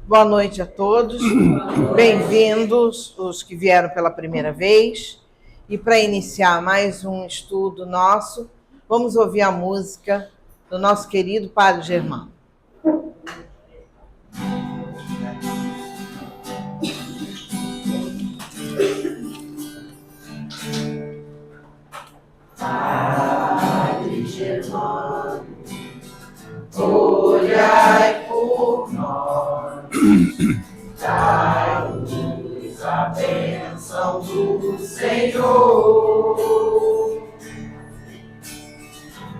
Boa noite a todos, bem-vindos os que vieram pela primeira vez. E para iniciar mais um estudo nosso, vamos ouvir a música do nosso querido Padre Germano. Padre Germano, olhai por nós, dai-nos a bênção do Senhor.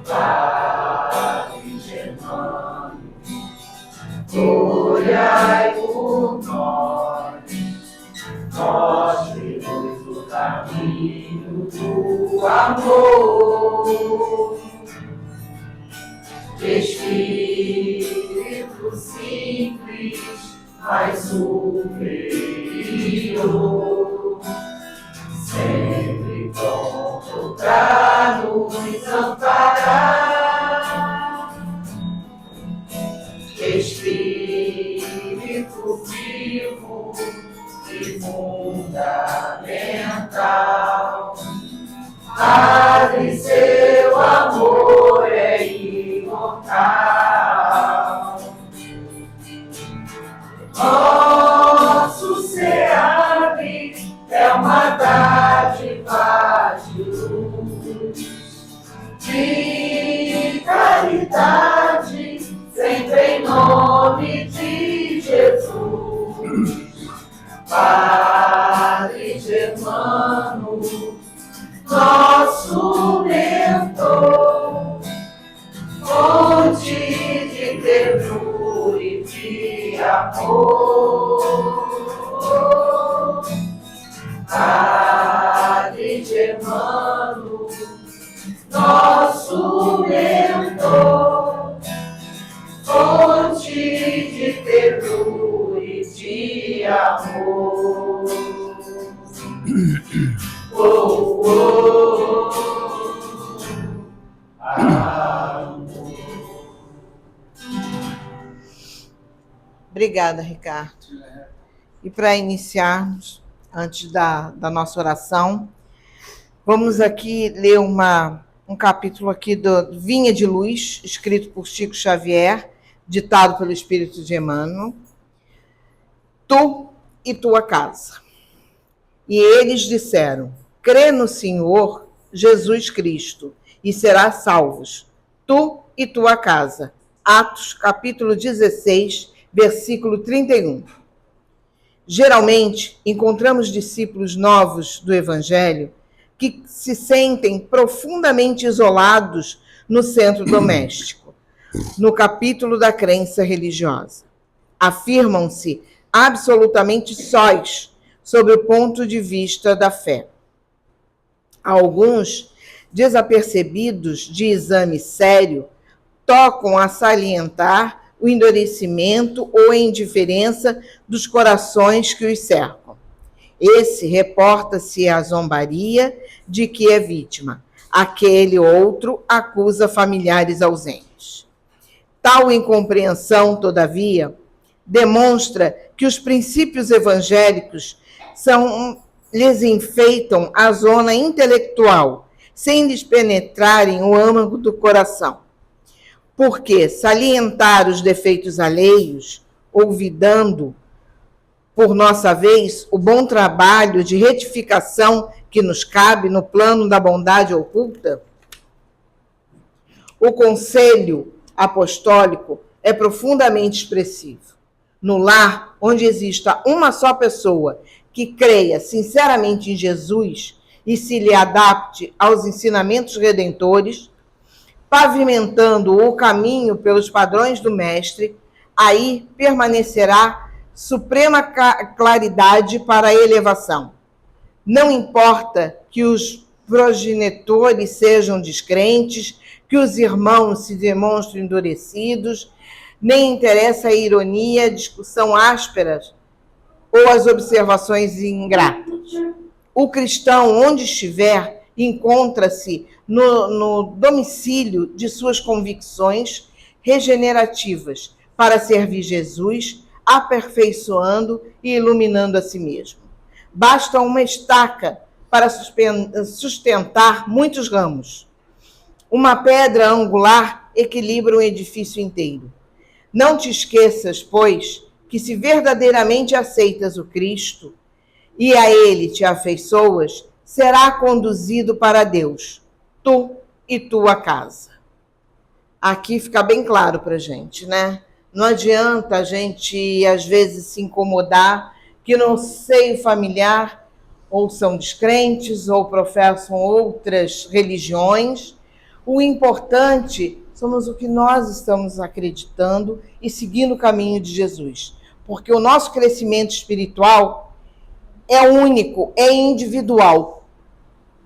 Padre Germano, olhai por nós, mostre-nos o caminho do amor. Espírito simples, mas superior, sempre pronto pra nos amparar. Espírito vivo e fundamental, Padre, seu amor é imortal. Nosso SEAB é uma dádiva de luz, de caridade, sempre em nome de Jesus. Padre Germano, nosso mentor, fonte de ternura e de amor. Padre Germano, nosso mentor, fonte de ternura e de amor. Oh, oh, amor. Obrigada, Ricardo. E para iniciarmos, antes da nossa oração, vamos aqui ler um capítulo aqui do Vinha de Luz, escrito por Chico Xavier, ditado pelo Espírito de Emmanuel. Tu e tua casa. E eles disseram: crê no Senhor Jesus Cristo e serás salvos, tu e tua casa. Atos, capítulo 16, versículo 31. Geralmente, encontramos discípulos novos do Evangelho que se sentem profundamente isolados no centro doméstico, no capítulo da crença religiosa. Afirmam-se absolutamente sós sob o ponto de vista da fé. Alguns, desapercebidos de exame sério, tocam a salientar o endurecimento ou a indiferença dos corações que os cercam. Esse reporta-se à zombaria de que é vítima. Aquele outro acusa familiares ausentes. Tal incompreensão, todavia, demonstra que os princípios evangélicos lhes enfeitam a zona intelectual, sem lhes penetrarem o âmago do coração. Porque salientar os defeitos alheios, olvidando, por nossa vez, o bom trabalho de retificação que nos cabe no plano da bondade oculta? O conselho apostólico é profundamente expressivo. No lar onde exista uma só pessoa que creia sinceramente em Jesus e se lhe adapte aos ensinamentos redentores, pavimentando o caminho pelos padrões do Mestre, aí permanecerá suprema claridade para a elevação. Não importa que os progenitores sejam descrentes, que os irmãos se demonstrem endurecidos, nem interessa a ironia, a discussão áspera ou as observações ingratas. O cristão, onde estiver, encontra-se no domicílio de suas convicções regenerativas para servir Jesus, aperfeiçoando e iluminando a si mesmo. Basta uma estaca para sustentar muitos ramos. Uma pedra angular equilibra um edifício inteiro. Não te esqueças, pois, que se verdadeiramente aceitas o Cristo e a Ele te afeiçoas, será conduzido para Deus, tu e tua casa. Aqui fica bem claro para a gente, né? Não adianta a gente, às vezes, se incomodar que no seio familiar ou são descrentes ou professam outras religiões. O importante somos o que nós estamos acreditando e seguindo o caminho de Jesus. Porque o nosso crescimento espiritual é único, é individual,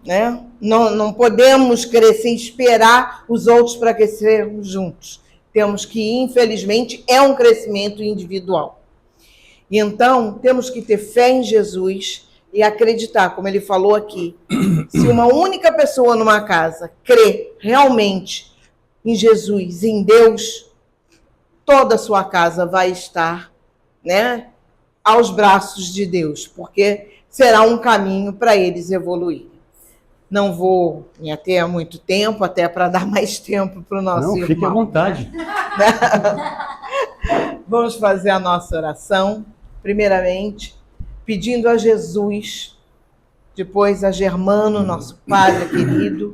né? Não podemos crescer e esperar os outros para crescermos juntos. Temos que, infelizmente, é um crescimento individual. E então, temos que ter fé em Jesus e acreditar, como ele falou aqui. Se uma única pessoa numa casa crê realmente em Jesus, em Deus, toda a sua casa vai estar, né, aos braços de Deus, porque será um caminho para eles evoluírem. Não vou me ater a muito tempo, até para dar mais tempo para o nosso irmão. Não, fique à vontade. Vamos fazer a nossa oração, primeiramente, pedindo a Jesus, depois a Germano, nosso Padre querido,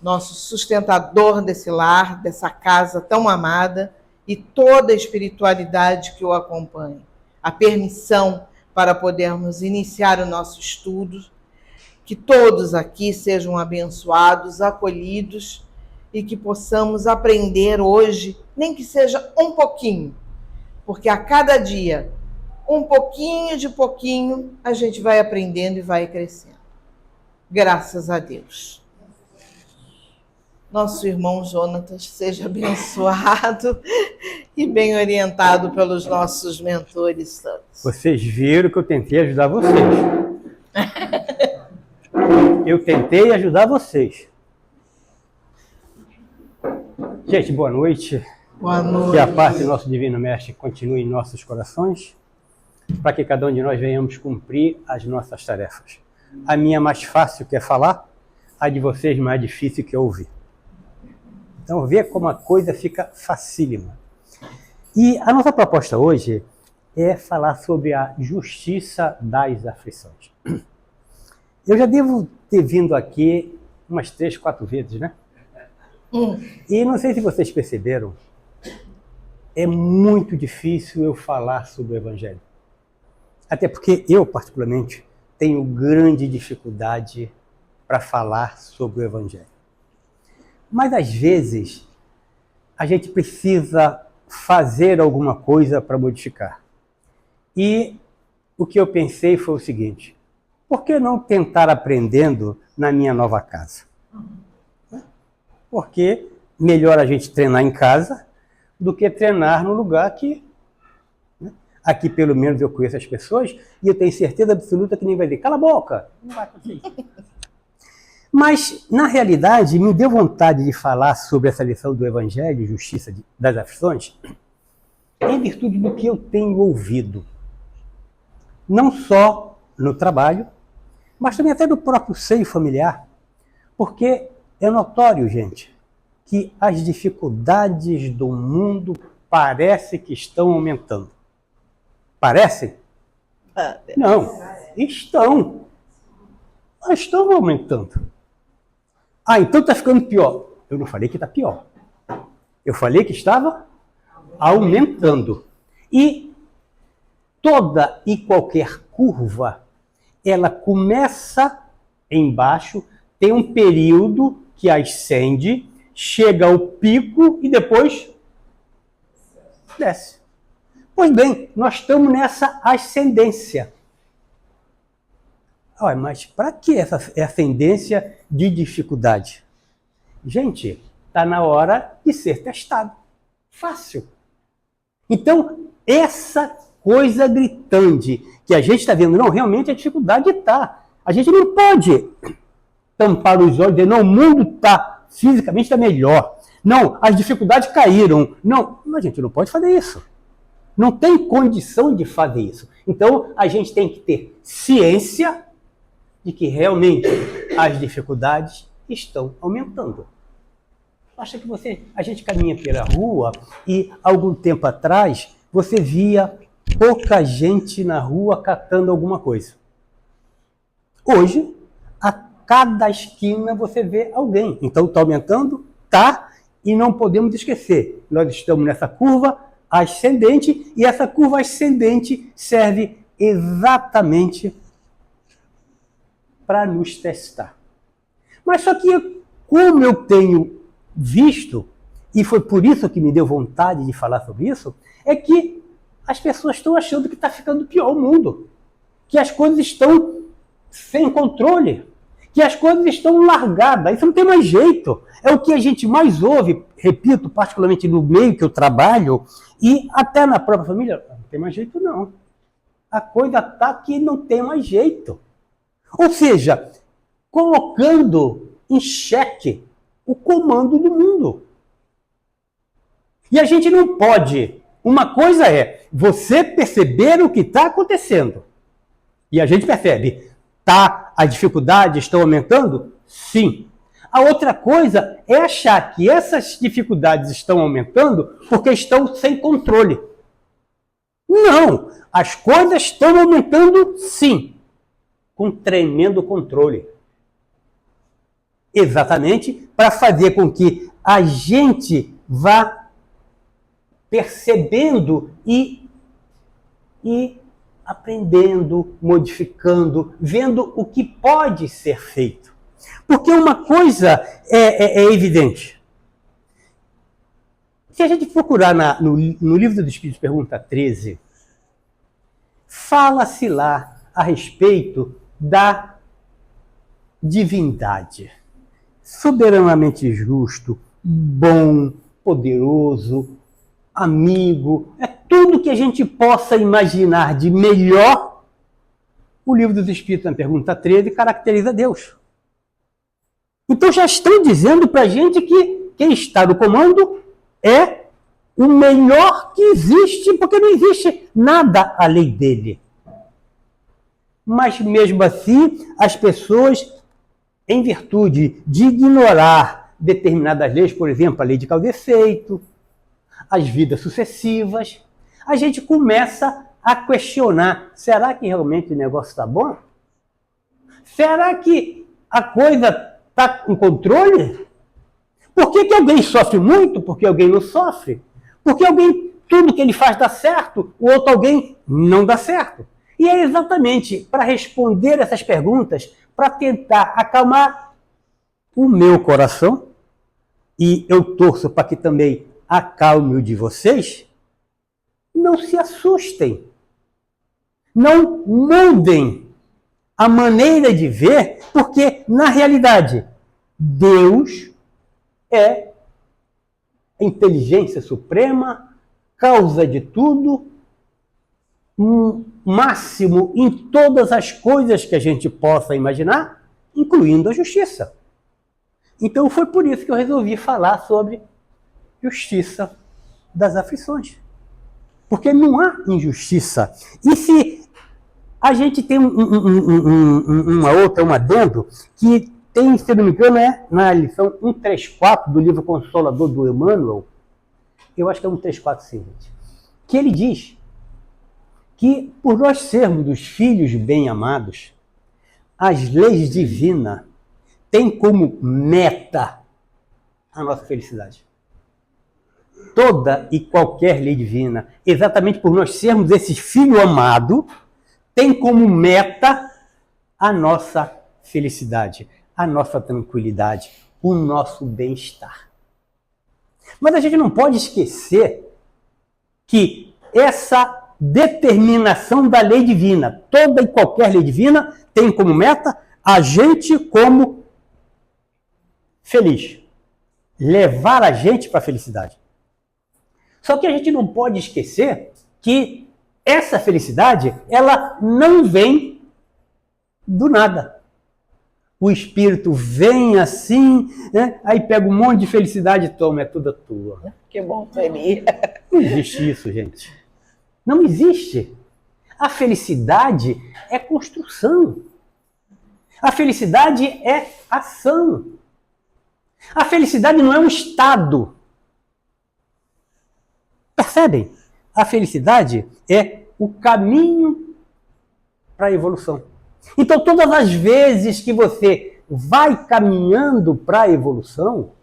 nosso sustentador desse lar, dessa casa tão amada, e toda a espiritualidade que o acompanha, a permissão para podermos iniciar o nosso estudo, que todos aqui sejam abençoados, acolhidos e que possamos aprender hoje, nem que seja um pouquinho, porque a cada dia, um pouquinho de pouquinho, a gente vai aprendendo e vai crescendo. Graças a Deus. Nosso irmão Jonatas seja abençoado e bem orientado pelos nossos mentores todos. Vocês viram que eu tentei ajudar vocês. Eu tentei ajudar vocês. Gente, boa noite. Boa noite. Que a paz do nosso Divino Mestre continue em nossos corações, para que cada um de nós venhamos cumprir as nossas tarefas. A minha mais fácil que é falar, a de vocês mais difícil que é ouvir. Então, vê como a coisa fica facílima. E a nossa proposta hoje é falar sobre a justiça das aflições. Eu já devo ter vindo aqui umas 3, 4 vezes, né? E não sei se vocês perceberam, é muito difícil eu falar sobre o Evangelho. Até porque eu, particularmente, tenho grande dificuldade para falar sobre o Evangelho. Mas, às vezes, a gente precisa fazer alguma coisa para modificar. E o que eu pensei foi o seguinte: por que não tentar aprendendo na minha nova casa? Porque melhor a gente treinar em casa do que treinar no lugar que... Aqui, pelo menos, eu conheço as pessoas e eu tenho certeza absoluta que nem vai dizer, cala a boca, não vai acontecer isso. Mas, na realidade, me deu vontade de falar sobre essa lição do Evangelho, Justiça das Aflições, em virtude do que eu tenho ouvido. Não só no trabalho, mas também até do próprio seio familiar. Porque é notório, gente, que as dificuldades do mundo parece que estão aumentando. Parecem? Não, estão. Estão aumentando. Ah, então está ficando pior. Eu não falei que está pior. Eu falei que estava aumentando. E toda e qualquer curva, ela começa embaixo, tem um período que ascende, chega ao pico e depois desce. Pois bem, nós estamos nessa ascendência. Olha, mas para que essa ascendência de dificuldade? Gente, está na hora de ser testado. Fácil. Então, essa coisa gritante que a gente está vendo, não, realmente a dificuldade está. A gente não pode tampar os olhos e dizer, não, o mundo está, fisicamente está melhor. Não, as dificuldades caíram. Não, mas a gente não pode fazer isso. Não tem condição de fazer isso. Então, a gente tem que ter ciência de que realmente as dificuldades estão aumentando. Acha que a gente caminha pela rua e, algum tempo atrás, você via pouca gente na rua catando alguma coisa. Hoje, a cada esquina você vê alguém. Então, está aumentando? Tá. E não podemos esquecer, nós estamos nessa curva ascendente e essa curva ascendente serve exatamente para nos testar. Mas só que, como eu tenho visto, e foi por isso que me deu vontade de falar sobre isso, é que as pessoas estão achando que está ficando pior o mundo, que as coisas estão sem controle, que as coisas estão largadas, isso não tem mais jeito. É o que a gente mais ouve, repito, particularmente no meio que eu trabalho, e até na própria família, não tem mais jeito não. A coisa está que não tem mais jeito. Ou seja, colocando em xeque o comando do mundo. E a gente não pode. Uma coisa é você perceber o que está acontecendo. E a gente percebe, as dificuldades estão aumentando? Sim. A outra coisa é achar que essas dificuldades estão aumentando porque estão sem controle. Não, as coisas estão aumentando sim, com tremendo controle. Exatamente para fazer com que a gente vá percebendo e aprendendo, modificando, vendo o que pode ser feito. Porque uma coisa é evidente. Se a gente procurar no Livro dos Espíritos, pergunta 13, fala-se lá a respeito da divindade. Soberanamente justo, bom, poderoso, amigo, é tudo que a gente possa imaginar de melhor. O Livro dos Espíritos, na pergunta 13, caracteriza Deus. Então já estão dizendo para a gente que quem está no comando é o melhor que existe, porque não existe nada além dele. Mas mesmo assim, as pessoas, em virtude de ignorar determinadas leis, por exemplo, a lei de causa e efeito, as vidas sucessivas, a gente começa a questionar, será que realmente o negócio está bom? Será que a coisa está em controle? Por que alguém sofre muito? Porque alguém não sofre? Porque alguém, tudo que ele faz dá certo, o outro alguém não dá certo? E é exatamente para responder essas perguntas, para tentar acalmar o meu coração, e eu torço para que também acalme o de vocês, não se assustem. Não mudem a maneira de ver, porque, na realidade, Deus é a inteligência suprema, causa de tudo, máximo em todas as coisas que a gente possa imaginar, incluindo a justiça. Então foi por isso que eu resolvi falar sobre justiça das aflições. Porque não há injustiça. E se a gente tem um adendo, que tem, se não me engano, na lição 134 do livro Consolador do Emmanuel, eu acho que é 134, sim, gente, que ele diz que, por nós sermos os filhos bem-amados, as leis divinas têm como meta a nossa felicidade. Toda e qualquer lei divina, exatamente por nós sermos esse filho amado, tem como meta a nossa felicidade, a nossa tranquilidade, o nosso bem-estar. Mas a gente não pode esquecer que essa determinação da lei divina, toda e qualquer lei divina, tem como meta a gente como feliz, levar a gente para a felicidade. Só que a gente não pode esquecer que essa felicidade, ela não vem do nada. O espírito vem assim, né? Aí pega um monte de felicidade e toma, é tudo tua. Que bom, Feli. Não existe isso, gente. Não existe. A felicidade é construção. A felicidade é ação. A felicidade não é um estado. Percebem? A felicidade é o caminho para a evolução. Então, todas as vezes que você vai caminhando para a evolução,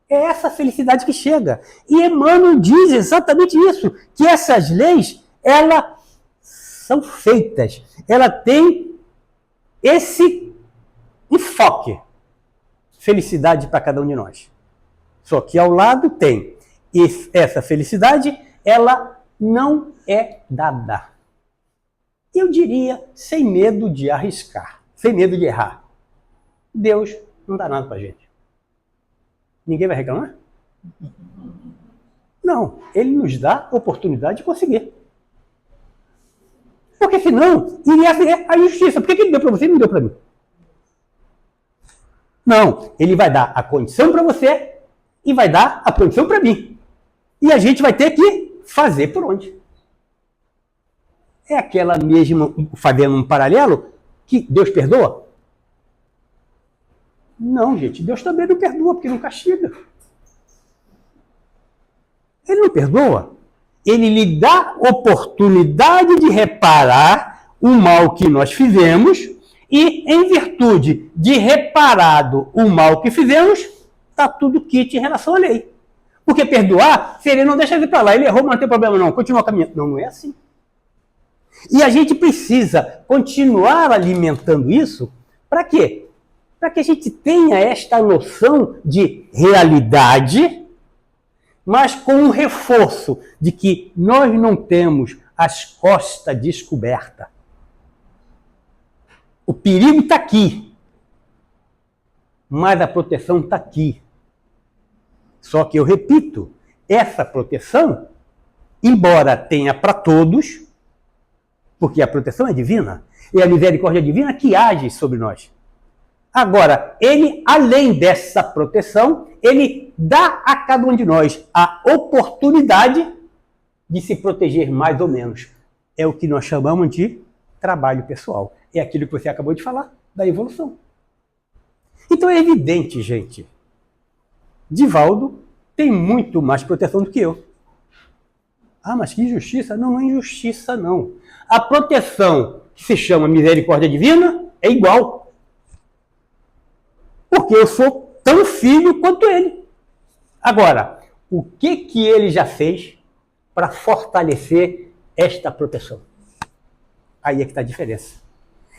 é essa felicidade que chega. E Emmanuel diz exatamente isso, que essas leis, elas são feitas, ela tem esse enfoque. Felicidade para cada um de nós. Só que ao lado tem essa felicidade, ela não é dada. Eu diria, sem medo de arriscar, sem medo de errar. Deus não dá nada para a gente. Ninguém vai reclamar? Não, ele nos dá a oportunidade de conseguir. Porque senão, iria ser a injustiça. Por que ele deu para você e não deu para mim? Não, ele vai dar a condição para você e vai dar a condição para mim. E a gente vai ter que fazer por onde. É aquela mesma, fazendo um paralelo, que Deus perdoa? Não, gente, Deus também não perdoa, porque não castiga. Ele não perdoa. Ele lhe dá oportunidade de reparar o mal que nós fizemos e, em virtude de reparado o mal que fizemos, está tudo quite em relação à lei. Porque perdoar, se ele não deixa ele para lá, ele errou, mas não tem problema não, continua caminhando. Não, não é assim. E a gente precisa continuar alimentando isso, para quê? Para que a gente tenha esta noção de realidade, mas com um reforço de que nós não temos as costas descobertas. O perigo está aqui, mas a proteção está aqui. Só que eu repito, essa proteção, embora tenha para todos, porque a proteção é divina, e a misericórdia divina que age sobre nós. Agora, ele, além dessa proteção, ele dá a cada um de nós a oportunidade de se proteger mais ou menos. É o que nós chamamos de trabalho pessoal. É aquilo que você acabou de falar, da evolução. Então é evidente, gente, Divaldo tem muito mais proteção do que eu. Ah, mas que injustiça? Não, não é injustiça, não. A proteção que se chama misericórdia divina é igual. Porque eu sou tão filho quanto ele. Agora, o que ele já fez para fortalecer esta proteção? Aí é que está a diferença.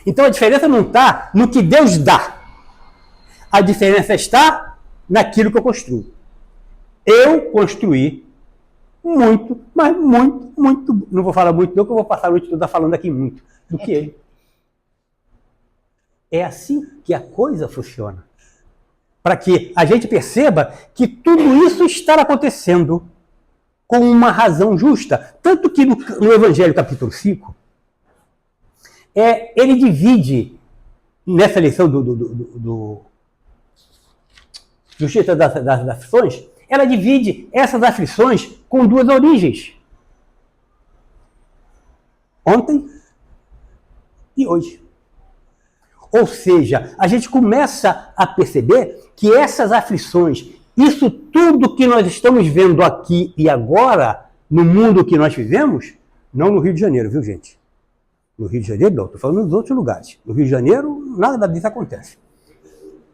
Então a diferença não está no que Deus dá. A diferença está naquilo que eu construo. Eu construí muito, mas muito, não vou falar muito não, que eu vou passar a noite toda falando aqui muito, do que ele. É assim que a coisa funciona. Para que a gente perceba que tudo isso está acontecendo com uma razão justa. Tanto que no Evangelho capítulo 5, ele divide, nessa lição do Justiça das Aflições, ela divide essas aflições com duas origens. Ontem e hoje. Ou seja, a gente começa a perceber que essas aflições, isso tudo que nós estamos vendo aqui e agora, no mundo que nós vivemos, não no Rio de Janeiro, viu, gente? No Rio de Janeiro, não, estou falando nos outros lugares. No Rio de Janeiro, nada disso acontece.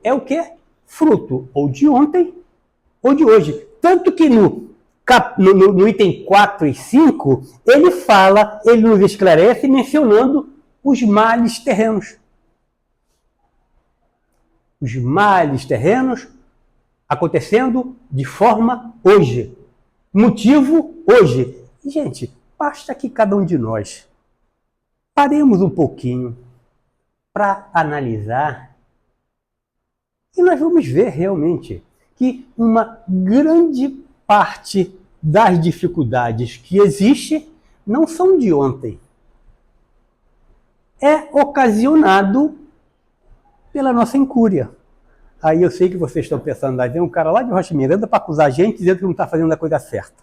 É o quê? Fruto ou de ontem ou de hoje. Tanto que no item 4 e 5, ele nos esclarece mencionando os males terrenos. Os males terrenos acontecendo de forma hoje. Motivo hoje. E, gente, basta que cada um de nós paremos um pouquinho para analisar e nós vamos ver realmente que uma grande parte das dificuldades que existem não são de ontem. É ocasionado pela nossa incúria. Aí eu sei que vocês estão pensando, aí vem um cara lá de Rocha Miranda para acusar a gente dizendo que não está fazendo a coisa certa.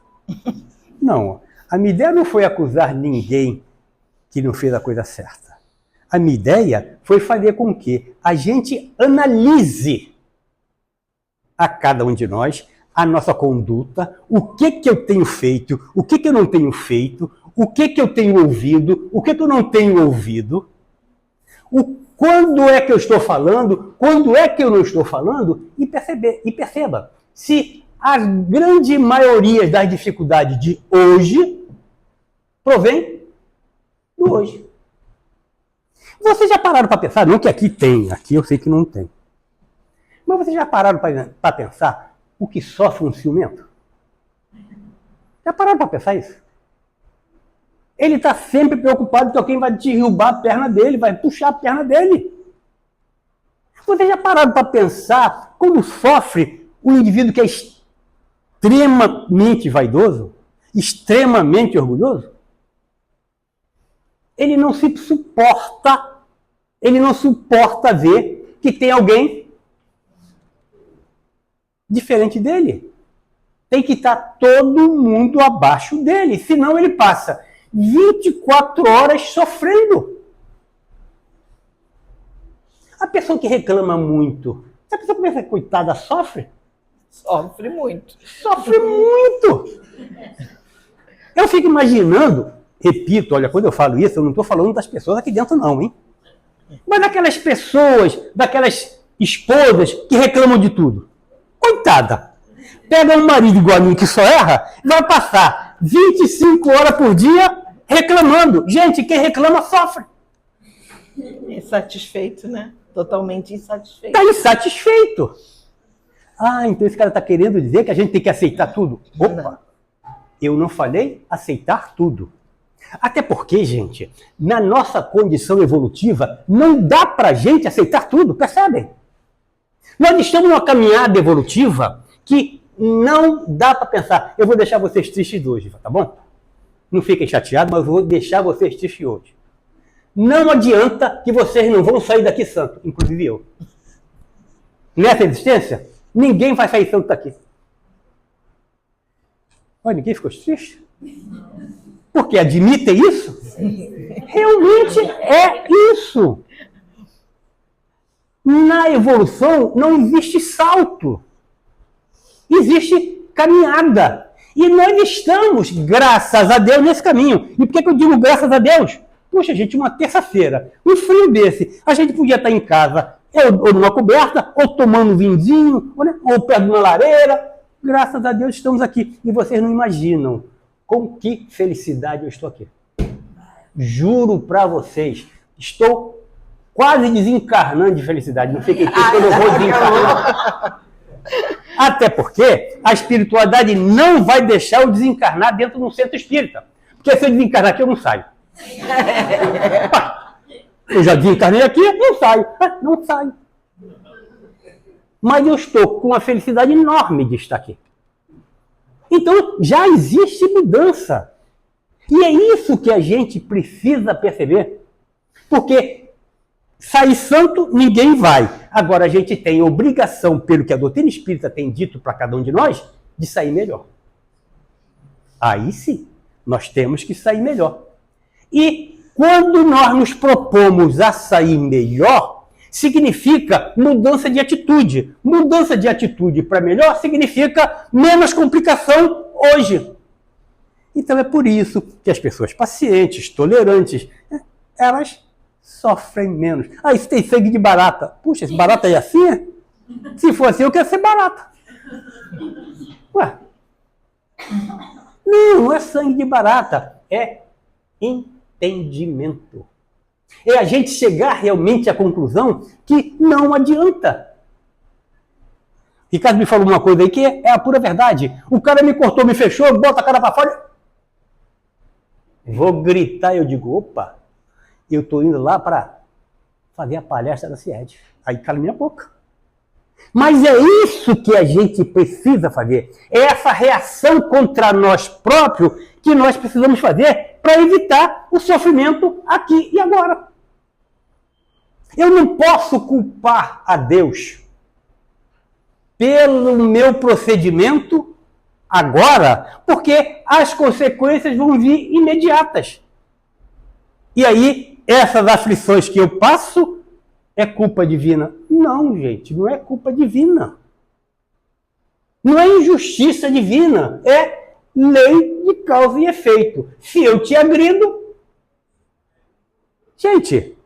Não. A minha ideia não foi acusar ninguém que não fez a coisa certa. A minha ideia foi fazer com que a gente analise a cada um de nós a nossa conduta, o que eu tenho feito, o que eu não tenho feito, o que eu tenho ouvido, o que eu não tenho ouvido, quando é que eu estou falando, quando é que eu não estou falando, e perceba, se a grande maioria das dificuldades de hoje provém do hoje. Vocês já pararam para pensar, não que aqui tem, aqui eu sei que não tem, mas vocês já pararam para pensar o que sofre um ciumento? Já pararam para pensar isso? Ele está sempre preocupado que alguém vai derrubar a perna dele, vai puxar a perna dele. Vocês já pararam para pensar como sofre o indivíduo que é extremamente vaidoso, extremamente orgulhoso? Ele não suporta ver que tem alguém diferente dele. Tem que estar todo mundo abaixo dele, senão ele passa 24 horas sofrendo. A pessoa que reclama muito, se a pessoa começa a coitada, sofre? Sofre muito. Sofre muito! Eu fico imaginando, repito, olha, quando eu falo isso, eu não estou falando das pessoas aqui dentro não, hein? Mas daquelas pessoas, daquelas esposas que reclamam de tudo. Coitada! Pega um marido igual a mim que só erra, vai passar 25 horas por dia reclamando. Gente, quem reclama sofre. Insatisfeito, né? Totalmente insatisfeito. Está insatisfeito. Ah, então esse cara está querendo dizer que a gente tem que aceitar tudo. Opa! Eu não falei aceitar tudo. Até porque, gente, na nossa condição evolutiva, não dá pra gente aceitar tudo, percebem? Nós estamos numa caminhada evolutiva que não dá para pensar, eu vou deixar vocês tristes hoje, tá bom? Não fiquem chateados, mas eu vou deixar vocês tristes hoje. Não adianta que vocês não vão sair daqui santo, inclusive eu. Nessa existência, ninguém vai sair santo daqui. Olha, ninguém ficou triste? Porque admitem isso? Realmente é isso. Na evolução não existe salto. Existe caminhada. E nós estamos, graças a Deus, nesse caminho. E por que eu digo graças a Deus? Puxa, gente, uma terça-feira, um frio desse, a gente podia estar em casa, ou numa coberta, ou tomando um vinhozinho, ou perto de uma lareira. Graças a Deus estamos aqui. E vocês não imaginam com que felicidade eu estou aqui. Juro para vocês, estou quase desencarnando de felicidade. Não fiquem tristes quando eu vou desencarnar. Até porque a espiritualidade não vai deixar eu desencarnar dentro de um centro espírita. Porque se eu desencarnar aqui, eu não saio. Eu já desencarnei aqui, não saio. Não saio. Mas eu estou com uma felicidade enorme de estar aqui. Então, já existe mudança. E é isso que a gente precisa perceber. Porque sair santo, ninguém vai. Agora, a gente tem obrigação, pelo que a doutrina espírita tem dito para cada um de nós, de sair melhor. Aí sim, nós temos que sair melhor. E quando nós nos propomos a sair melhor, significa mudança de atitude. Mudança de atitude para melhor significa menos complicação hoje. Então é por isso que as pessoas pacientes, tolerantes, elas sofrem menos. Ah, isso tem sangue de barata. Puxa, esse barata é assim? Se fosse assim, eu quero ser barata. Ué. Não é sangue de barata. É entendimento. É a gente chegar realmente à conclusão que não adianta. Ricardo me falou uma coisa aí que é a pura verdade. O cara me cortou, me fechou, bota a cara para fora. Vou gritar, eu digo, opa, eu estou indo lá para fazer a palestra da CIED. Aí cala minha boca. Mas é isso que a gente precisa fazer. É essa reação contra nós próprios que nós precisamos fazer para evitar o sofrimento aqui e agora. Eu não posso culpar a Deus pelo meu procedimento agora, porque as consequências vão vir imediatas. E aí, essas aflições que eu passo é culpa divina? Não, gente, não é culpa divina. Não é injustiça divina, é lei de causa e efeito. Se eu te agrido, gente,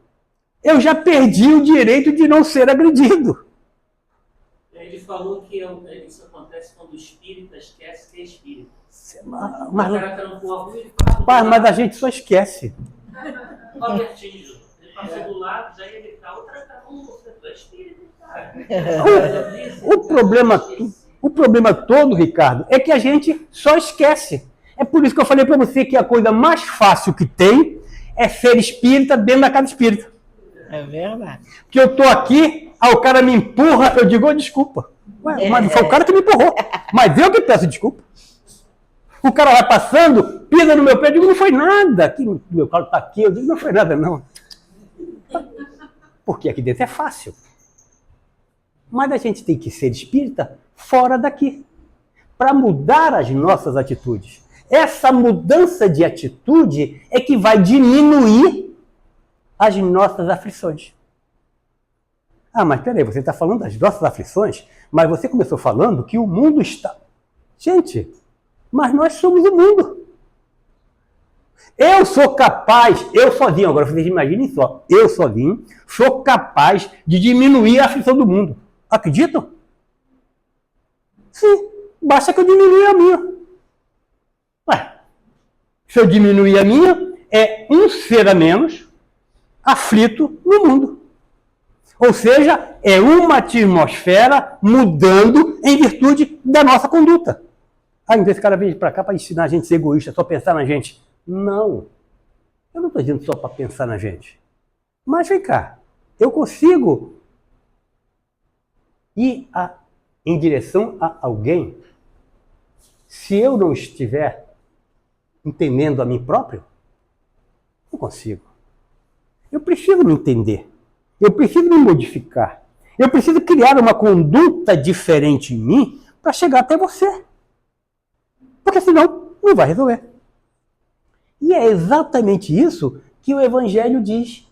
eu já perdi o direito de não ser agredido. Ele falou que isso acontece quando o espírita esquece que é espírita. Mas a gente só esquece. Robertinho, ele passou do lado, já ia gritar, outra caramba, você é espírita. O problema todo, Ricardo, é que a gente só esquece. É por isso que eu falei para você que a coisa mais fácil que tem é ser espírita dentro da casa espírita. É verdade. Que eu tô aqui, aí o cara me empurra, eu digo, oh, desculpa. Ué, mas foi o cara que me empurrou. Mas eu que peço desculpa. O cara vai passando, pisa no meu pé, eu digo, não foi nada. Aqui, meu carro tá aqui, eu digo, não foi nada, não. Porque aqui dentro é fácil. Mas a gente tem que ser espírita fora daqui, para mudar as nossas atitudes. Essa mudança de atitude é que vai diminuir as nossas aflições. Ah, mas peraí, você está falando das nossas aflições, mas você começou falando que o mundo está... Gente, mas nós somos o mundo. Eu sou capaz, eu sozinho, agora vocês imaginem só, eu sozinho sou capaz de diminuir a aflição do mundo. Acreditam? Sim, basta que eu diminua a minha. Ué, se eu diminuir a minha, é um ser a menos aflito no mundo. Ou seja, é uma atmosfera mudando em virtude da nossa conduta. Ah, então esse cara veio para cá para ensinar a gente a ser egoísta, só pensar na gente. Não. Eu não estou dizendo só para pensar na gente. Mas vem cá, eu consigo ir em direção a alguém se eu não estiver entendendo a mim próprio? Não consigo. Eu preciso me entender. Eu preciso me modificar. Eu preciso criar uma conduta diferente em mim para chegar até você. Porque senão não vai resolver. E é exatamente isso que o Evangelho diz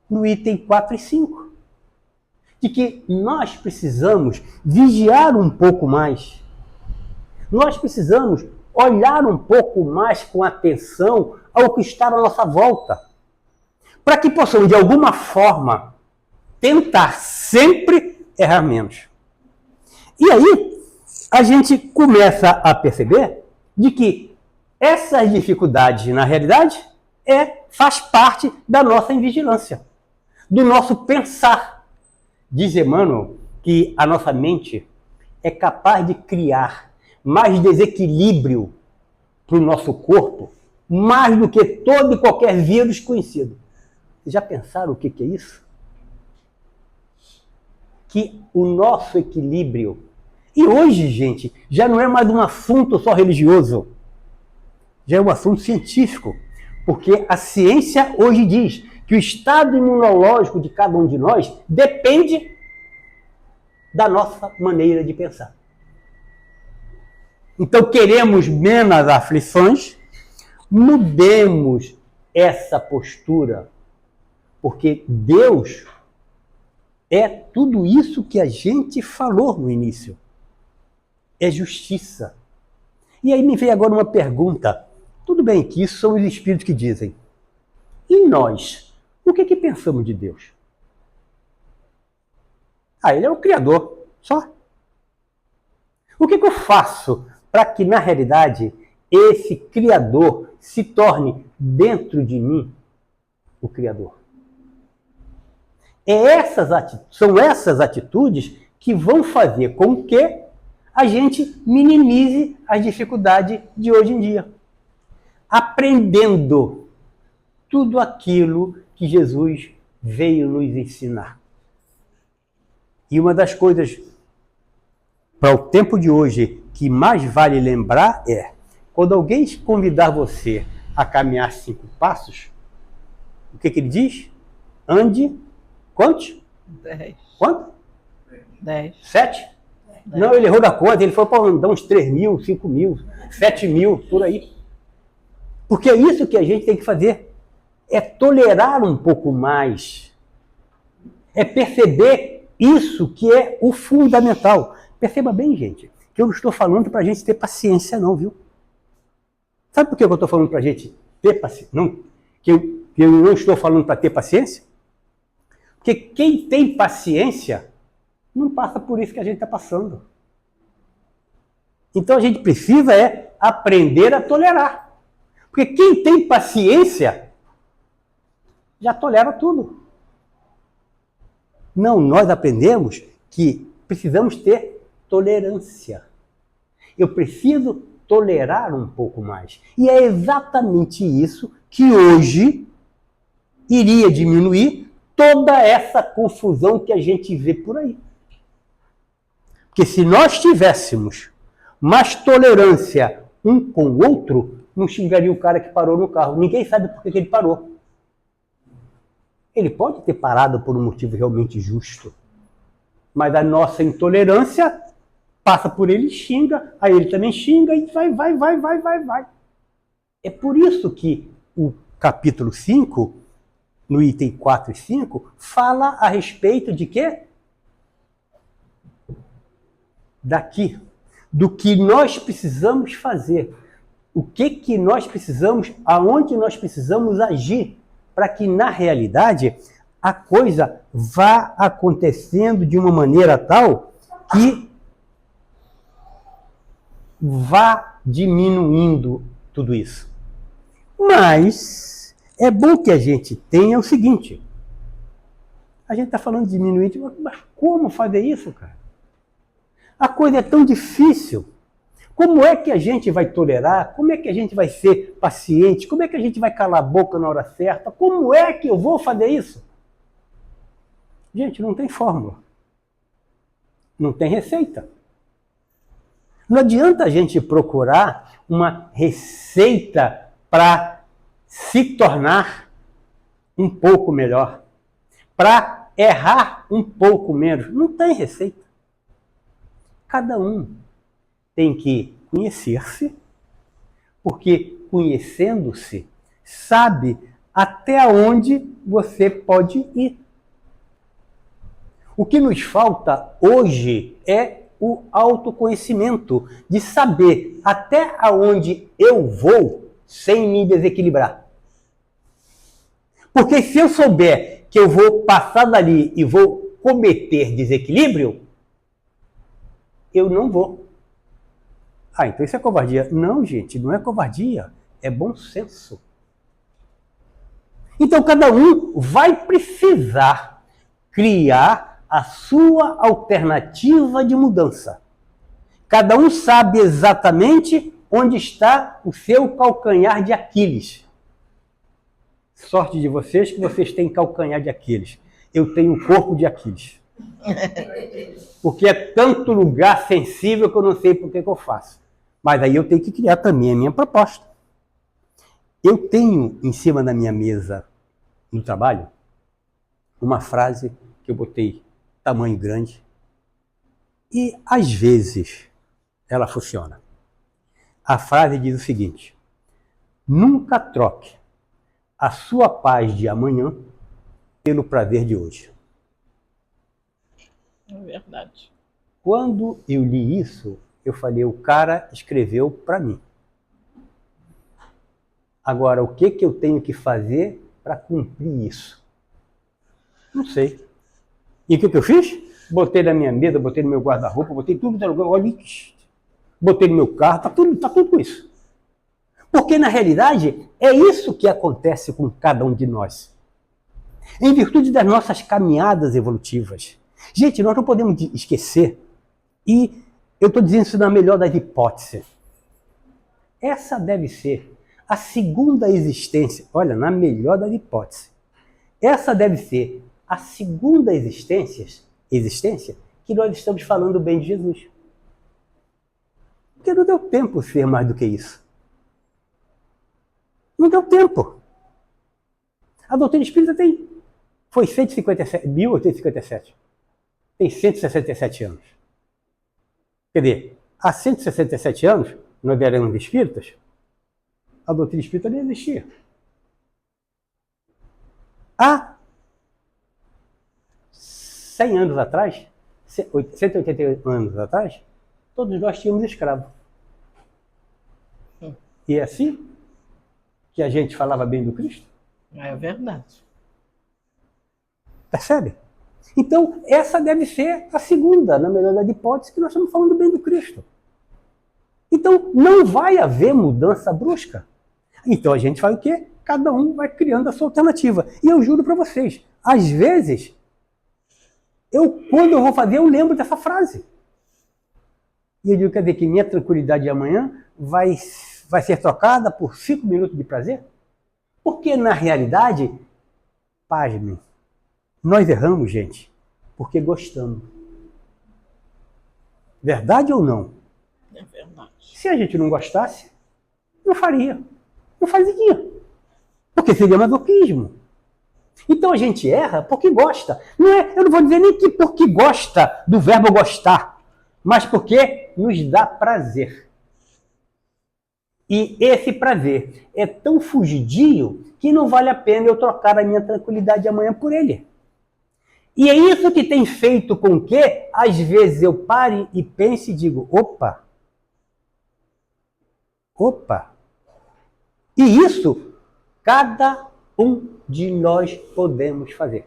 no item 4 e 5. De que nós precisamos vigiar um pouco mais. Nós precisamos olhar um pouco mais com atenção ao que está à nossa volta. Para que possamos, de alguma forma, tentar sempre errar menos. E aí, a gente começa a perceber de que essas dificuldades, na realidade, faz parte da nossa invigilância, do nosso pensar. Diz Emmanuel que a nossa mente é capaz de criar mais desequilíbrio para o nosso corpo, mais do que todo e qualquer vírus conhecido. Vocês já pensaram o que é isso? Que o nosso equilíbrio... E hoje, gente, já não é mais um assunto só religioso. Já é um assunto científico. Porque a ciência hoje diz que o estado imunológico de cada um de nós depende da nossa maneira de pensar. Então, queremos menos aflições, mudemos essa postura. Porque Deus é tudo isso que a gente falou no início. É justiça. E aí me veio agora uma pergunta. Tudo bem que isso são os espíritos que dizem. E nós? O que pensamos de Deus? Ah, ele é o Criador, só. O que eu faço para que, na realidade, esse Criador se torne dentro de mim o Criador? São essas atitudes que vão fazer com que a gente minimize as dificuldades de hoje em dia. Aprendendo tudo aquilo que Jesus veio nos ensinar. E uma das coisas para o tempo de hoje que mais vale lembrar é, quando alguém convidar você a caminhar 5 passos, o que ele diz? Ande, quantos? 10. Quanto? 10. 7? Não, ele errou da conta, ele foi para dar uns 3 mil, 5 mil, 7 mil, por aí. Porque é isso que a gente tem que fazer. É tolerar um pouco mais. É perceber isso que é o fundamental. Perceba bem, gente, que eu não estou falando para a gente ter paciência não, viu? Sabe por que eu estou falando para a gente ter paciência? Não, que eu não estou falando para ter paciência? Porque quem tem paciência não passa por isso que a gente está passando. Então a gente precisa aprender a tolerar. Porque quem tem paciência já tolera tudo. Não, nós aprendemos que precisamos ter tolerância. Eu preciso tolerar um pouco mais. E é exatamente isso que hoje iria diminuir toda essa confusão que a gente vê por aí. Porque se nós tivéssemos mais tolerância um com o outro, não xingaria o cara que parou no carro. Ninguém sabe por que ele parou. Ele pode ter parado por um motivo realmente justo. Mas a nossa intolerância passa por ele e xinga, aí ele também xinga e vai. É por isso que o capítulo 5, no item 4 e 5, fala a respeito de quê? Daqui. Do que nós precisamos fazer. O que nós precisamos, aonde nós precisamos agir, para que, na realidade, a coisa vá acontecendo de uma maneira tal que vá diminuindo tudo isso. Mas é bom que a gente tenha o seguinte. A gente está falando de diminuir, mas como fazer isso, cara? A coisa é tão difícil. Como é que a gente vai tolerar? Como é que a gente vai ser paciente? Como é que a gente vai calar a boca na hora certa? Como é que eu vou fazer isso? Gente, não tem fórmula. Não tem receita. Não adianta a gente procurar uma receita para se tornar um pouco melhor, para errar um pouco menos. Não tem receita. Cada um tem que conhecer-se, porque conhecendo-se, sabe até onde você pode ir. O que nos falta hoje é o autoconhecimento, de saber até onde eu vou sem me desequilibrar. Porque se eu souber que eu vou passar dali e vou cometer desequilíbrio, eu não vou. Ah, então isso é covardia. Não, gente, não é covardia, é bom senso. Então cada um vai precisar criar a sua alternativa de mudança. Cada um sabe exatamente onde está o seu calcanhar de Aquiles. Sorte de vocês que vocês têm calcanhar de Aquiles. Eu tenho um corpo de Aquiles. Porque é tanto lugar sensível que eu não sei por que eu faço. Mas aí eu tenho que criar também a minha proposta. Eu tenho em cima da minha mesa no trabalho uma frase que eu botei tamanho grande e às vezes ela funciona. A frase diz o seguinte: nunca troque a sua paz de amanhã pelo prazer de hoje. É verdade. Quando eu li isso, eu falei, o cara escreveu para mim. Agora, o que eu tenho que fazer para cumprir isso? Não sei. E o que eu fiz? Botei na minha mesa, botei no meu guarda-roupa, botei tudo no lugar, olha, botei no meu carro, tá tudo com isso. Porque, na realidade, é isso que acontece com cada um de nós. Em virtude das nossas caminhadas evolutivas. Gente, nós não podemos esquecer, e eu estou dizendo isso na melhor das hipóteses. Essa deve ser a segunda existência, olha, na melhor das hipóteses. Essa deve ser a segunda existência que nós estamos falando bem de Jesus. Porque não deu tempo ser mais do que isso. Não deu tempo. A doutrina espírita foi 1857, tem 167 anos. Quer dizer, há 167 anos, nós éramos espíritas, a doutrina espírita nem existia. Há 100 anos atrás, 180 anos atrás, todos nós tínhamos escravo. E é assim que a gente falava bem do Cristo? É verdade. Percebe? Então, essa deve ser a segunda, na melhor das hipóteses, que nós estamos falando bem do Cristo. Então, não vai haver mudança brusca. Então, a gente faz o quê? Cada um vai criando a sua alternativa. E eu juro para vocês, às vezes, quando eu vou fazer, eu lembro dessa frase. E eu digo, quer dizer, que minha tranquilidade de amanhã vai ser trocada por 5 minutos de prazer? Porque, na realidade, pasmem, nós erramos, gente, porque gostamos. Verdade ou não? É verdade. Se a gente não gostasse, não faria. Não fazia. Porque seria masoquismo. Então a gente erra porque gosta. Eu não vou dizer nem que porque gosta do verbo gostar, mas porque nos dá prazer. E esse prazer é tão fugidio que não vale a pena eu trocar a minha tranquilidade de amanhã por ele. E é isso que tem feito com que, às vezes, eu pare e pense e digo, opa. E isso, cada um de nós podemos fazer.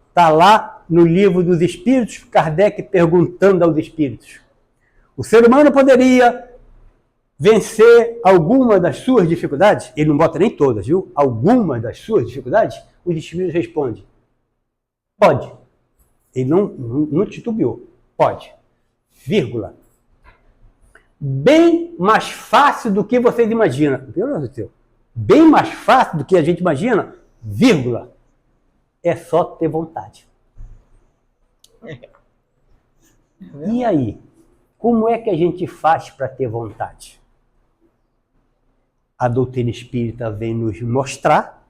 Está lá no Livro dos Espíritos, Kardec perguntando aos espíritos. O ser humano poderia vencer alguma das suas dificuldades? Ele não bota nem todas, viu? Alguma das suas dificuldades? Os espíritos respondem. Pode. Ele não titubeou. Pode. Vírgula. Bem mais fácil do que vocês imaginam. Bem mais fácil do que a gente imagina, vírgula. É só ter vontade. E aí? Como é que a gente faz para ter vontade? A doutrina espírita vem nos mostrar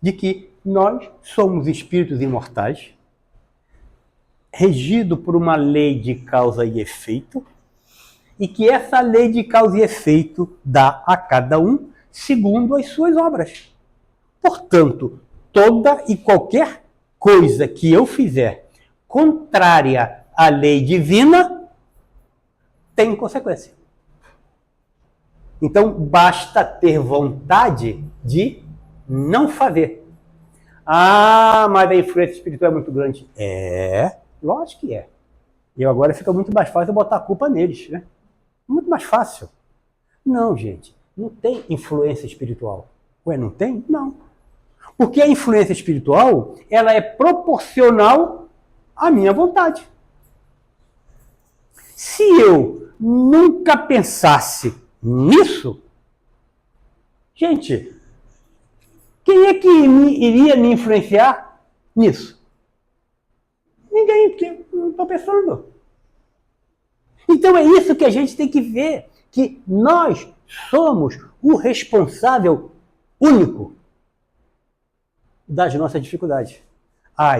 de que nós somos espíritos imortais, regidos por uma lei de causa e efeito, e que essa lei de causa e efeito dá a cada um segundo as suas obras. Portanto, toda e qualquer coisa que eu fizer contrária à lei divina tem consequência. Então, basta ter vontade de não fazer. Ah, mas a influência espiritual é muito grande. Lógico que é. E agora fica muito mais fácil eu botar a culpa neles, né? Muito mais fácil. Não, gente, não tem influência espiritual. Ué, não tem? Não. Porque a influência espiritual, ela é proporcional à minha vontade. Se eu nunca pensasse nisso, gente, quem é que iria me influenciar nisso? Ninguém, porque não estou pensando. Então é isso que a gente tem que ver, que nós somos o responsável único das nossas dificuldades.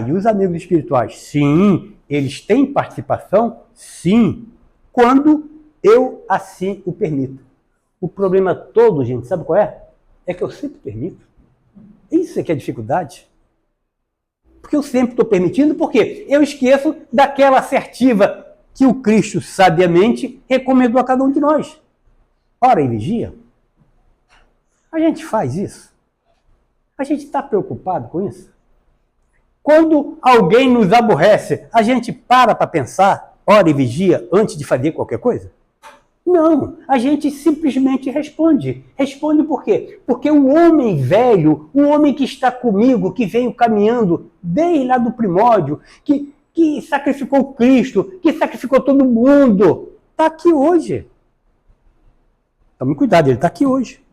E os amigos espirituais, sim, eles têm participação, sim, quando eu assim o permito. O problema todo, gente, sabe qual é? É que eu sempre permito. Isso é que é a dificuldade. Porque eu sempre estou permitindo, porque eu esqueço daquela assertiva que o Cristo sabiamente recomendou a cada um de nós. Ora e vigia. A gente faz isso. A gente está preocupado com isso. Quando alguém nos aborrece, a gente para pensar, ora e vigia, antes de fazer qualquer coisa? Não, a gente simplesmente responde. Responde por quê? Porque o homem velho, o homem que está comigo, que veio caminhando desde lá do primórdio, que sacrificou Cristo, que sacrificou todo mundo, está aqui hoje. Tome cuidado, ele está aqui hoje.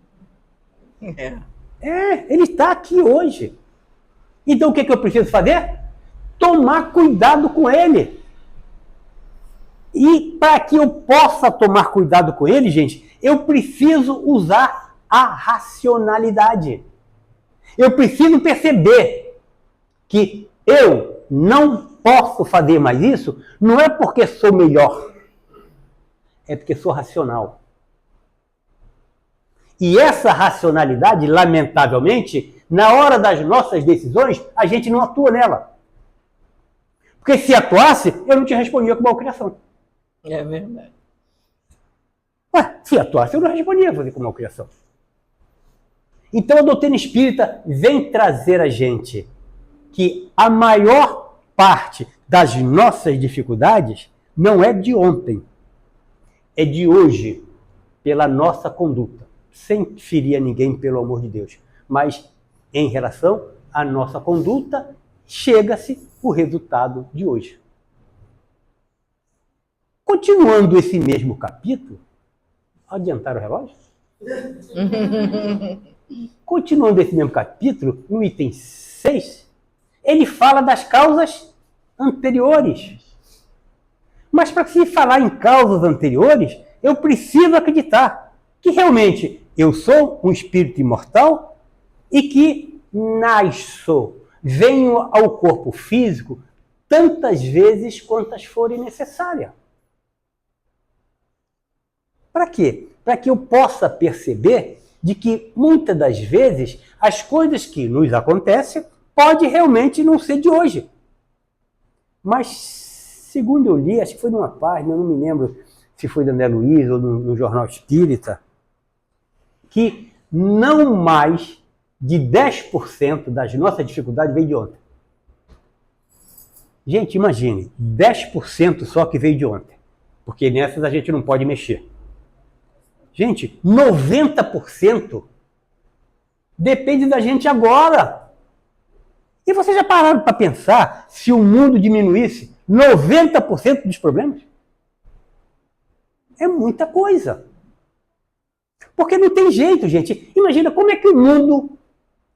Ele está aqui hoje. Então o que eu preciso fazer? Tomar cuidado com ele. E para que eu possa tomar cuidado com ele, gente, eu preciso usar a racionalidade. Eu preciso perceber que eu não posso fazer mais isso, não é porque sou melhor. É porque sou racional. E essa racionalidade, lamentavelmente, na hora das nossas decisões, a gente não atua nela. Porque se atuasse, eu não te respondia com malcriação. É verdade. Ué, se atuasse, eu não respondia você com malcriação. Então a doutrina espírita vem trazer a gente que a maior parte das nossas dificuldades não é de ontem, é de hoje, pela nossa conduta. Sem ferir a ninguém, pelo amor de Deus. Mas em relação à nossa conduta, chega-se o resultado de hoje. Continuando esse mesmo capítulo, adiantar o relógio? Continuando esse mesmo capítulo, no item 6, ele fala das causas anteriores. Mas para se falar em causas anteriores, eu preciso acreditar que realmente eu sou um espírito imortal e que nasço, venho ao corpo físico tantas vezes quantas forem necessárias. Para quê? Para que eu possa perceber de que muitas das vezes as coisas que nos acontecem pode realmente não ser de hoje. Mas, segundo eu li, acho que foi numa página, eu não me lembro se foi da André Luiz ou no Jornal Espírita, que não mais de 10% das nossas dificuldades veio de ontem. Gente, imagine, 10% só que veio de ontem. Porque nessas a gente não pode mexer. Gente, 90% depende da gente agora. E vocês já pararam para pensar se o mundo diminuísse 90% dos problemas? É muita coisa. Porque não tem jeito, gente. Imagina como é que o mundo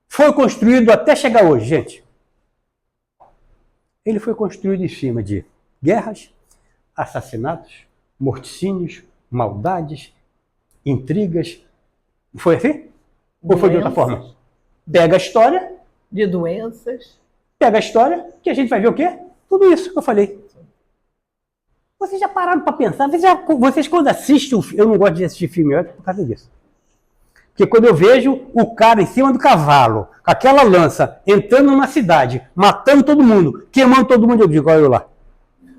foi construído até chegar hoje, gente. Ele foi construído em cima de guerras, assassinatos, morticínios, maldades, intrigas. Foi assim? Ou foi de outra forma? Pega a história. De doenças. Pega a história, que a gente vai ver o quê? Tudo isso que eu falei. Vocês já pararam para pensar? Vocês quando assistem o filme, eu não gosto de assistir filme por causa disso. Porque quando eu vejo o cara em cima do cavalo, com aquela lança, entrando numa cidade, matando todo mundo, queimando todo mundo, eu digo, olha eu lá.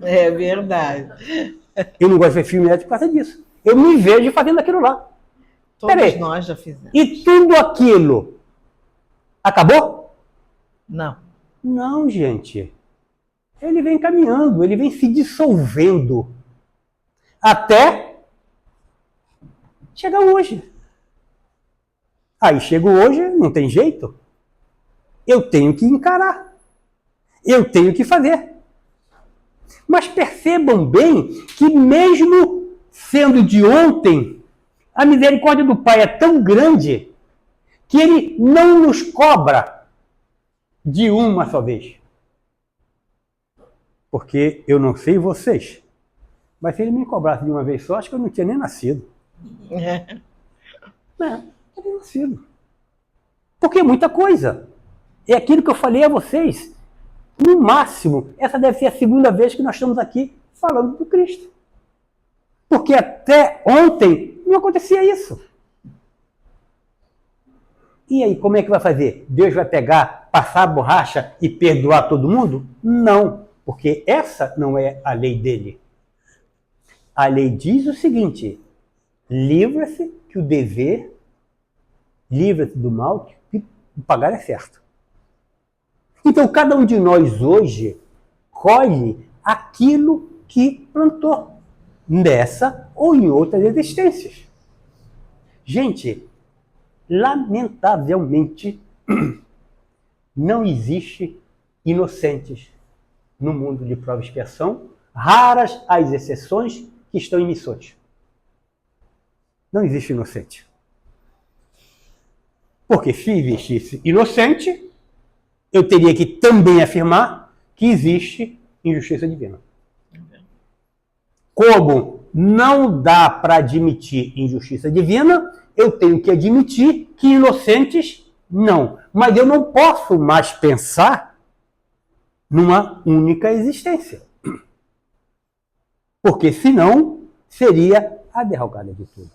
É verdade. Eu não gosto de ver filme por causa disso. Eu me vejo fazendo aquilo lá. Todos nós já fizemos. E tudo aquilo acabou? Não. Não, gente. Ele vem caminhando, ele vem se dissolvendo até chegar hoje. Aí chego hoje, não tem jeito. Eu tenho que encarar. Eu tenho que fazer. Mas percebam bem que mesmo sendo de ontem, a misericórdia do Pai é tão grande que Ele não nos cobra de uma só vez. Porque eu não sei vocês, mas se Ele me cobrasse de uma vez só, acho que eu não tinha nem nascido. Não tinha nascido. Porque é muita coisa. É aquilo que eu falei a vocês. No máximo, essa deve ser a segunda vez que nós estamos aqui falando do Cristo. Porque até ontem não acontecia isso. E aí, como é que vai fazer? Deus vai pegar, passar a borracha e perdoar todo mundo? Não, porque essa não é a lei dele. A lei diz o seguinte: livra-se que o dever, livra-se do mal, que o pagar é certo. Então, cada um de nós hoje colhe aquilo que plantou, nessa ou em outras existências. Gente, lamentavelmente, não existe inocentes no mundo de prova e expiação, raras as exceções que estão em missões. Não existe inocente. Porque se existisse inocente, eu teria que também afirmar que existe injustiça divina. Como não dá para admitir injustiça divina, eu tenho que admitir que inocentes não. Mas eu não posso mais pensar numa única existência. Porque senão seria a derrocada de tudo.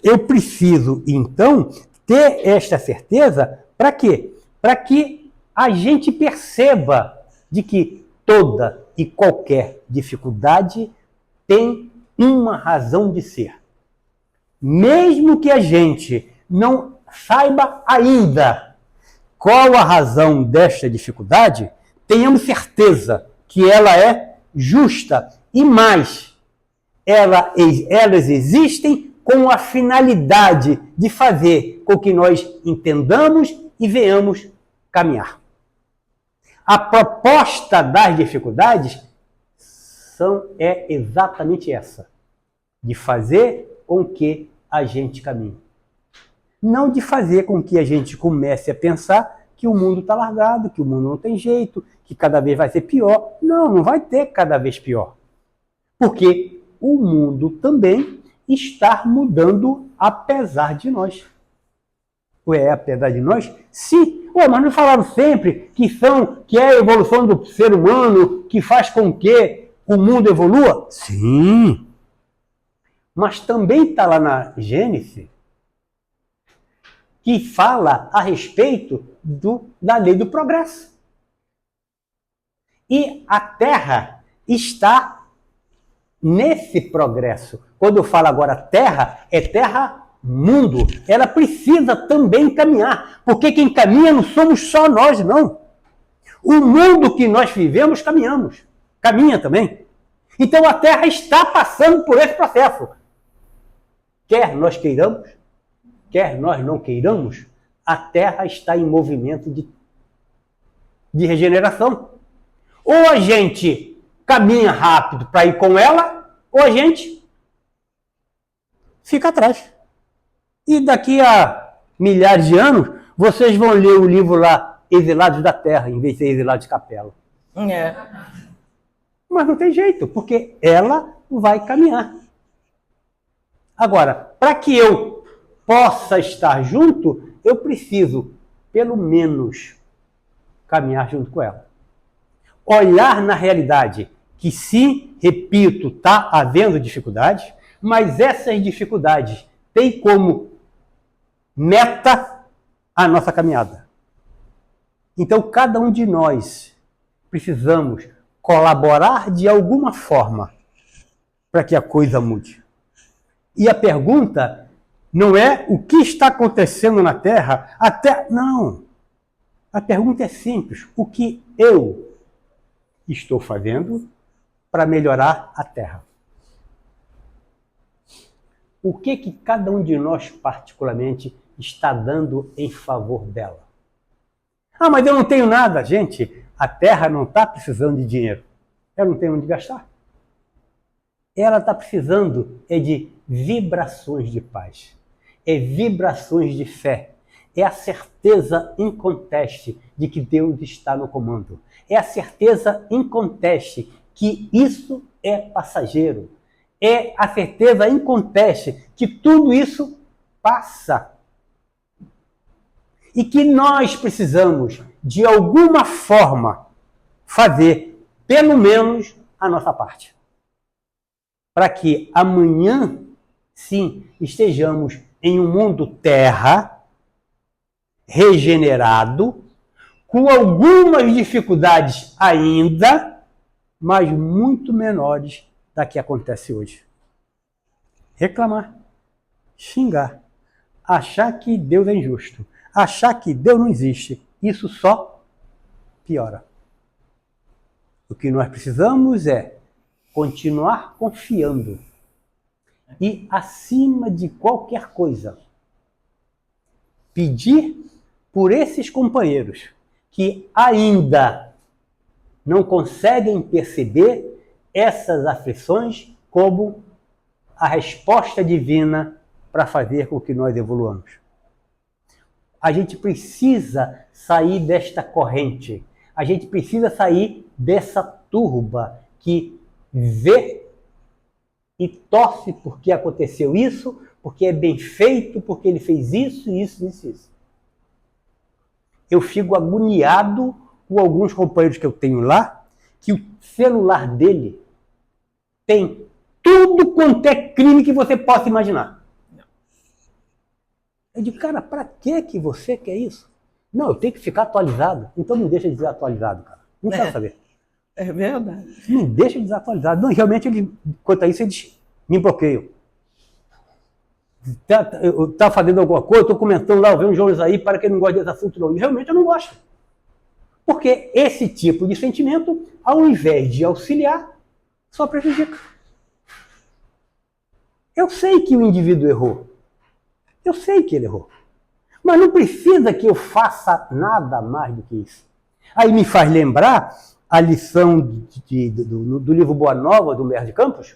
Eu preciso, então, ter esta certeza para quê? Para que a gente perceba de que toda e qualquer dificuldade tem uma razão de ser. Mesmo que a gente não saiba ainda qual a razão desta dificuldade, tenhamos certeza que ela é justa e mais, elas existem com a finalidade de fazer com que nós entendamos e venhamos caminhar. A proposta das dificuldades é exatamente essa, de fazer com que a gente caminhe. Não de fazer com que a gente comece a pensar que o mundo está largado, que o mundo não tem jeito, que cada vez vai ser pior. Não, não vai ter cada vez pior. Porque o mundo também está mudando apesar de nós. Ué, apesar de nós? Sim. Ué, mas não falaram sempre que é a evolução do ser humano que faz com que o mundo evolua? Sim. Mas também está lá na Gênesis que fala a respeito da lei do progresso. E a Terra está nesse progresso. Quando eu falo agora Terra, é Terra-mundo. Ela precisa também caminhar, porque quem caminha não somos só nós, não. O mundo que nós vivemos, caminha também. Então a Terra está passando por esse processo. Quer nós queiramos, quer nós não queiramos, a Terra está em movimento de regeneração. Ou a gente caminha rápido para ir com ela, ou a gente fica atrás. E daqui a milhares de anos, vocês vão ler o livro lá, Exilados da Terra, em vez de ser Exilados de Capela. É. Mas não tem jeito, porque ela vai caminhar. Agora, para que eu possa estar junto, eu preciso, pelo menos, caminhar junto com ela. Olhar na realidade que, sim, repito, está havendo dificuldades, mas essas dificuldades têm como meta a nossa caminhada. Então, cada um de nós precisamos colaborar de alguma forma para que a coisa mude. E a pergunta não é o que está acontecendo na Terra, não. A pergunta é simples. O que eu estou fazendo para melhorar a Terra? O que cada um de nós, particularmente, está dando em favor dela? Ah, mas eu não tenho nada. Gente, a Terra não está precisando de dinheiro. Ela não tem onde gastar. Ela está precisando de vibrações de paz. Vibrações de fé. É a certeza inconteste de que Deus está no comando. É a certeza inconteste que isso é passageiro. É a certeza inconteste que tudo isso passa. E que nós precisamos, de alguma forma, fazer, pelo menos, a nossa parte. Para que amanhã, sim, estejamos em um mundo terra, regenerado, com algumas dificuldades ainda, mas muito menores da que acontece hoje. Reclamar, xingar, achar que Deus é injusto, achar que Deus não existe, isso só piora. O que nós precisamos é continuar confiando e, acima de qualquer coisa, pedir por esses companheiros que ainda não conseguem perceber essas aflições como a resposta divina para fazer com que nós evoluamos. A gente precisa sair desta corrente, a gente precisa sair dessa turba que vê e torce porque aconteceu isso, porque é bem feito, porque ele fez isso. Eu fico agoniado com alguns companheiros que eu tenho lá, que o celular dele tem tudo quanto é crime que você possa imaginar. Eu digo, cara, para que você quer isso? Não, eu tenho que ficar atualizado. Então me deixa desatualizado, cara. Não quero saber. É verdade. Me deixa desatualizado. Não, realmente, quanto a isso, eles me bloqueiam. Tá fazendo alguma coisa, estou comentando lá, eu vejo um Jones aí, para quem não gosta desse assunto, não. E realmente eu não gosto. Porque esse tipo de sentimento, ao invés de auxiliar, só prejudica. Eu sei que o indivíduo errou. Eu sei que ele errou. Mas não precisa que eu faça nada mais do que isso. Aí me faz lembrar a lição do livro Boa Nova, do Humberto de Campos,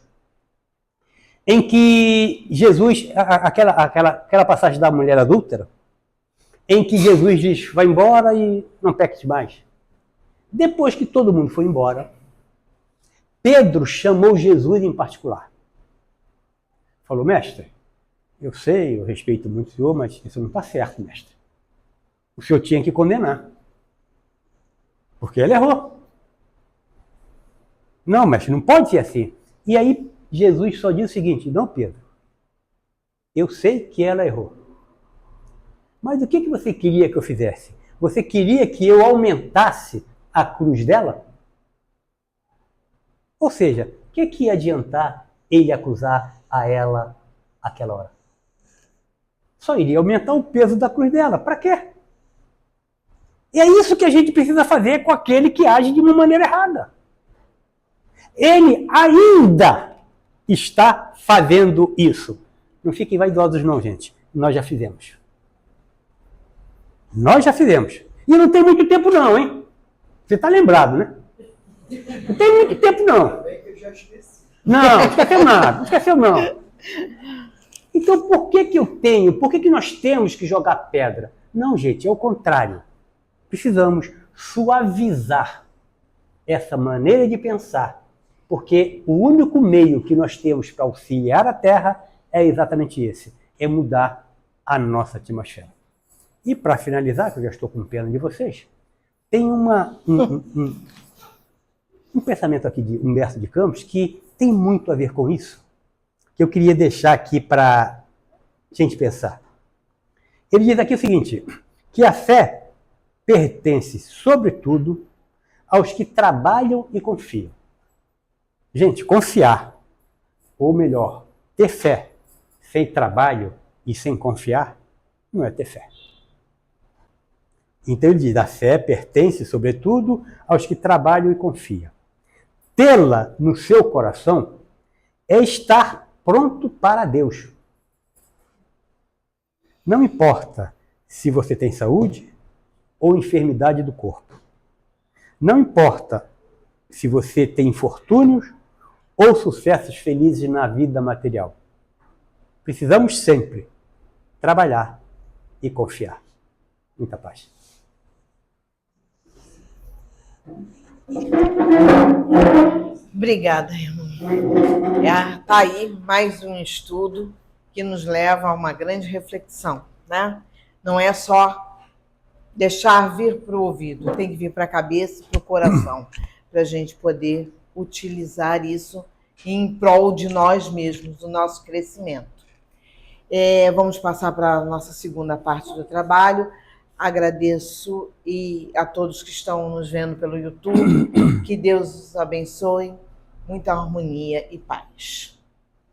em que Jesus, aquela passagem da mulher adúltera, em que Jesus diz, vai embora e não peques mais. Depois que todo mundo foi embora, Pedro chamou Jesus em particular. Falou, mestre, eu sei, eu respeito muito o senhor, mas isso não está certo, mestre. O senhor tinha que condenar. Porque ele errou. Não, mestre, não pode ser assim. E aí Jesus só diz o seguinte, não, Pedro, eu sei que ela errou. Mas o que você queria que eu fizesse? Você queria que eu aumentasse a cruz dela? Ou seja, o que ia adiantar ele acusar a ela aquela hora? Só iria aumentar o peso da cruz dela. Para quê? E é isso que a gente precisa fazer com aquele que age de uma maneira errada. Ele ainda está fazendo isso. Não fiquem vaidosos não, gente. Nós já fizemos. Nós já fizemos. E não tem muito tempo não, hein? Você está lembrado, né? Não tem muito tempo não. Não, esqueceu nada. Não esqueceu não. Então por que nós temos que jogar pedra? Não, gente, é o contrário. Precisamos suavizar essa maneira de pensar, porque o único meio que nós temos para auxiliar a Terra é exatamente esse, é mudar a nossa atmosfera. E para finalizar, que eu já estou com pena de vocês, tem um pensamento aqui de Humberto de Campos que tem muito a ver com isso, que eu queria deixar aqui para a gente pensar. Ele diz aqui o seguinte, que a fé pertence, sobretudo, aos que trabalham e confiam. Gente, confiar, ou melhor, ter fé sem trabalho e sem confiar, não é ter fé. Então ele diz, a fé pertence, sobretudo, aos que trabalham e confiam. Tê-la no seu coração é estar pronto para Deus. Não importa se você tem saúde ou enfermidade do corpo. Não importa se você tem infortúnios ou sucessos felizes na vida material. Precisamos sempre trabalhar e confiar. Muita paz. Obrigada, irmão. Tá aí mais um estudo que nos leva a uma grande reflexão, né? Não é só deixar vir para o ouvido, tem que vir para a cabeça e para o coração, para a gente poder utilizar isso em prol de nós mesmos, do nosso crescimento. Vamos passar para a nossa segunda parte do trabalho. Agradeço a todos que estão nos vendo pelo YouTube. Que Deus os abençoe. Muita harmonia e paz.